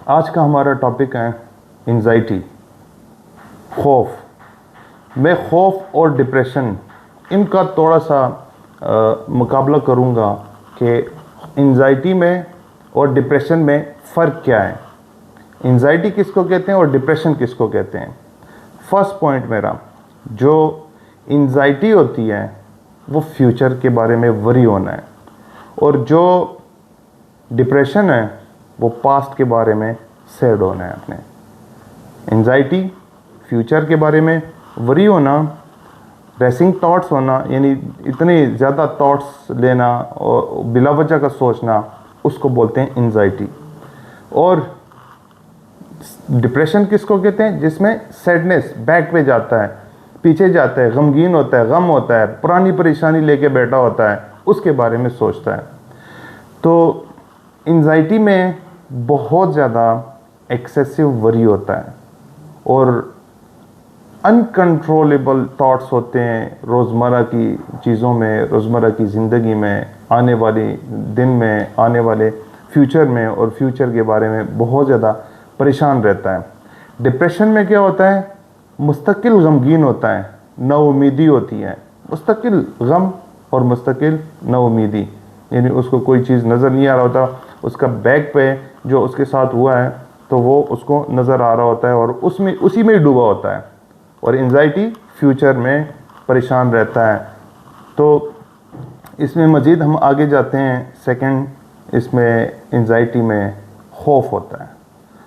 आज का हमारा टॉपिक है एंजाइटी, खौफ। मैं खौफ और डिप्रेशन इनका थोड़ा सा मुकाबला करूँगा कि एंजाइटी में और डिप्रेशन में फ़र्क क्या है, एंजाइटी किसको कहते हैं और डिप्रेशन किसको कहते हैं। फर्स्ट पॉइंट मेरा, जो एंजाइटी होती है वो फ्यूचर के बारे में वरी होना है, और जो डिप्रेशन है वो पास्ट के बारे में सैड होना है। अपने एंजाइटी फ्यूचर के बारे में वरी होना, रेसिंग थॉट्स होना, यानी इतने ज़्यादा थॉट्स लेना और बिला वजह का सोचना, उसको बोलते हैं एंजाइटी। और डिप्रेशन किसको कहते हैं, जिसमें सैडनेस बैक पे जाता है, पीछे जाता है, गमगीन होता है, गम होता है, पुरानी परेशानी लेके बैठा होता है, उसके बारे में सोचता है। तो एंजाइटी में बहुत ज़्यादा एक्सेसिव वरी होता है और अनकंट्रोलेबल थॉट्स होते हैं रोज़मर्रा की चीज़ों में, रोज़मर्रा की ज़िंदगी में, आने वाले दिन में, आने वाले फ्यूचर में, और फ्यूचर के बारे में बहुत ज़्यादा परेशान रहता है। डिप्रेशन में क्या होता है, मुस्तकिल गमगीन होता है, नाउमीदी होती है, मुस्तकिल गम और मुस्तकिल नाउमीदी, यानी उसको कोई चीज़ नज़र नहीं आ रहा होता, उसका बैक पे जो उसके साथ हुआ है तो वो उसको नज़र आ रहा होता है और उसमें उसी में ही डूबा होता है। और एंजाइटी फ्यूचर में परेशान रहता है। तो इसमें मज़ीद हम आगे जाते हैं। सेकंड, इसमें एंजाइटी में खौफ होता है।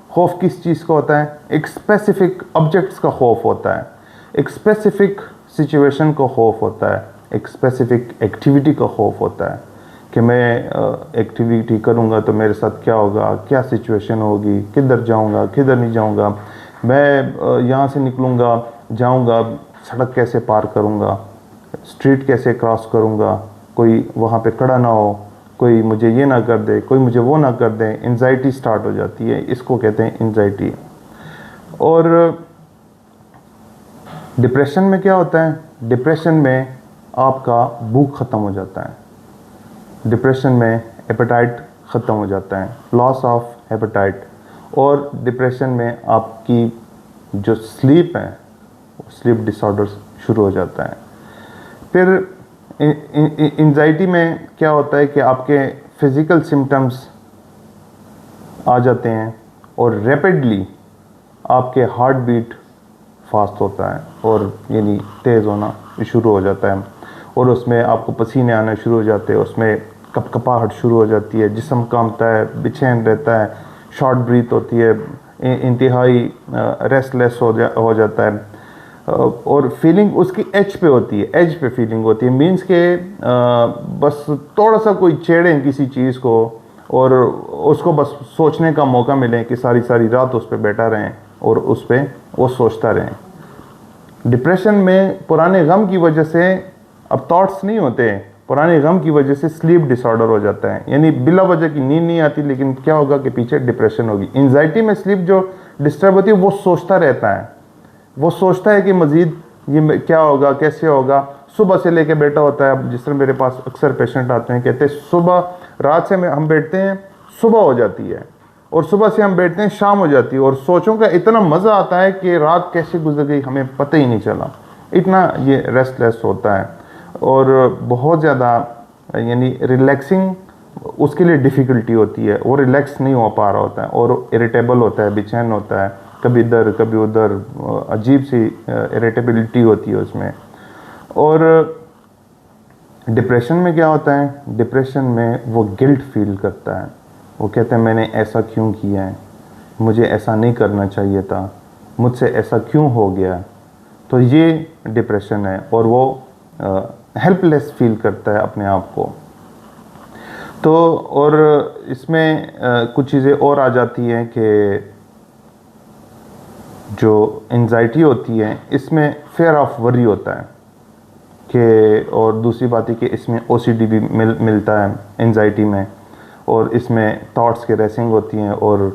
खौफ किस चीज़ का होता है, एक स्पेसिफिक ऑब्जेक्ट्स का खौफ होता है, एक स्पेसिफिक सिचुएशन का खौफ होता है, एक स्पेसिफिक एक्टिविटी का खौफ होता है कि मैं एक्टिविटी करूँगा तो मेरे साथ क्या होगा, क्या सिचुएशन होगी, किधर जाऊँगा, किधर नहीं जाऊँगा, मैं यहाँ से निकलूँगा, जाऊँगा, सड़क कैसे पार करूँगा, स्ट्रीट कैसे क्रॉस करूँगा, कोई वहाँ पे खड़ा ना हो, कोई मुझे ये ना कर दे, कोई मुझे वो ना कर दे। एंजाइटी स्टार्ट हो जाती है, इसको कहते हैं एंजाइटी। और डिप्रेशन में क्या होता है, डिप्रेशन में आपका भूख ख़त्म हो जाता है, डिप्रेशन में एपेटाइट ख़त्म हो जाता है, लॉस ऑफ एपेटाइट। और डिप्रेशन में आपकी जो स्लीप है, स्लीप डिसऑर्डर्स शुरू हो जाता है। फिर एंजाइटी में क्या होता है कि आपके फिज़िकल सिम्टम्स आ जाते हैं और रैपिडली आपके हार्ट बीट फास्ट होता है और यानी तेज़ होना शुरू हो जाता है, और उसमें आपको पसीने आना शुरू हो जाते हैं, उसमें कपकपाहट शुरू हो जाती है, जिस्म कांपता है, बेचैन रहता है, शॉर्ट ब्रीथ होती है, इंतहाई रेस्टलेस हो जाता है। और फीलिंग उसकी एज पे होती है, एज पे फीलिंग होती है, मीन्स के बस थोड़ा सा कोई छेड़ें किसी चीज़ को और उसको बस सोचने का मौका मिले कि सारी सारी रात उस पर बैठा रहें और उस पर वो सोचता रहें। डिप्रेशन में पुराने गम की वजह से अब थॉट्स नहीं होते, पुराने गम की वजह से स्लीप डिसऑर्डर हो जाता है, यानी बिला वजह की नींद नहीं आती, लेकिन क्या होगा कि पीछे डिप्रेशन होगी। एंजाइटी में स्लीप जो डिस्टर्ब होती है वो सोचता रहता है, वो सोचता है कि मज़ीद ये क्या होगा, कैसे होगा, सुबह से लेके बैठा होता है। जिस तरह मेरे पास अक्सर पेशेंट आते हैं, कहते हैं सुबह, रात से हम बैठते हैं, सुबह हो जाती है, और सुबह से हम बैठते हैं, शाम हो जाती है, और सोचों का इतना मज़ा आता है कि रात कैसे गुजर गई हमें पता ही नहीं चला, इतना ये रेस्टलेस होता है। और बहुत ज़्यादा यानी रिलैक्सिंग उसके लिए डिफ़िकल्टी होती है, वो रिलैक्स नहीं हो पा रहा होता है और इरिटेबल होता है, बेचैन होता है, कभी इधर कभी उधर, अजीब सी इरिटेबिलिटी होती है उसमें। और डिप्रेशन में क्या होता है, डिप्रेशन में वो गिल्ट फील करता है, वो कहते हैं मैंने ऐसा क्यों किया है, मुझे ऐसा नहीं करना चाहिए था, मुझसे ऐसा क्यों हो गया। तो ये डिप्रेशन है, और वो हेल्पलेस फील करता है अपने आप को। तो और इसमें कुछ चीज़ें और आ जाती हैं कि जो एंजाइटी होती है इसमें फेयर ऑफ वरी होता है कि, और दूसरी बात है कि इसमें ओसीडी भी मिलता है एंजाइटी में, और इसमें थॉट्स के रेसिंग होती हैं और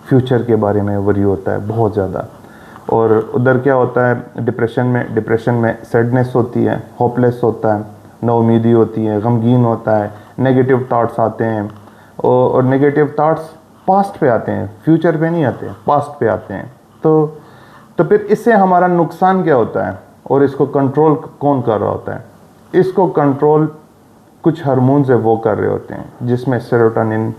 फ्यूचर के बारे में वरी होता है बहुत ज़्यादा। और उधर क्या होता है डिप्रेशन में सैडनेस होती है, होपलेस होता है, नाउमीदी होती है, गमगीन होता है, नेगेटिव थॉट्स आते हैं, और नेगेटिव थॉट्स पास्ट पे आते हैं, फ्यूचर पे नहीं आते, पास्ट पे आते हैं। तो फिर इससे हमारा नुकसान क्या होता है और इसको कंट्रोल कौन कर रहा होता है? इसको कंट्रोल कुछ हार्मोन्स है वो कर रहे होते हैं, जिसमें सेरोटोनिन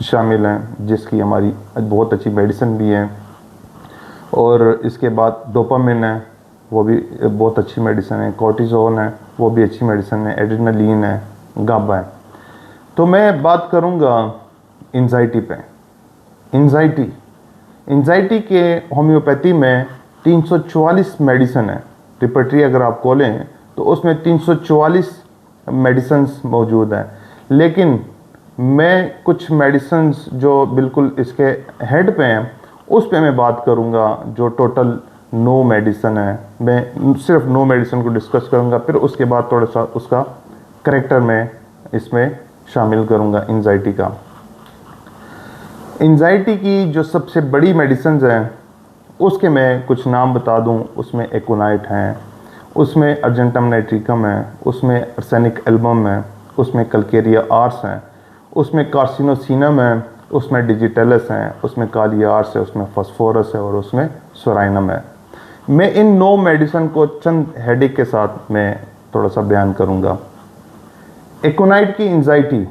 शामिल हैं, जिसकी हमारी बहुत अच्छी मेडिसिन भी है। और इसके बाद डोपामिन है, वो भी बहुत अच्छी मेडिसिन है। कोर्टिसोल है, वो भी अच्छी मेडिसिन है। एड्रेनलिन है, गाबा है। तो मैं बात करूँगा एंजाइटी पे। एंजाइटी के होम्योपैथी में 344 मेडिसिन है। रिपर्टरी अगर आप खोलें तो उसमें 344 मेडिसिन्स मौजूद हैं। लेकिन मैं कुछ मेडिसिन्स जो बिल्कुल इसके हेड पे हैं उस पे मैं बात करूँगा, जो टोटल 9 मेडिसिन है। मैं सिर्फ 9 मेडिसिन को डिस्कस करूँगा, फिर उसके बाद थोड़ा सा उसका करैक्टर में इसमें शामिल करूँगा एंजाइटी का। एंजाइटी की जो सबसे बड़ी मेडिसिन हैं उसके मैं कुछ नाम बता दूं। उसमें एकोनाइट हैं, उसमें अर्जेंटम नाइट्रिकम है, उसमें आर्सेनिक एल्बम है, उसमें कल्केरिया आर्स हैं, उसमें कार्सिनोसिनम है, उसमें डिजिटलस हैं, उसमें कालियार्स है, उसमें फास्फोरस है और उसमें सोराइनम है। मैं इन 9 मेडिसिन को चंद हेडेक के साथ मैं थोड़ा सा बयान करूँगा। एकोनाइट की एंजाइटी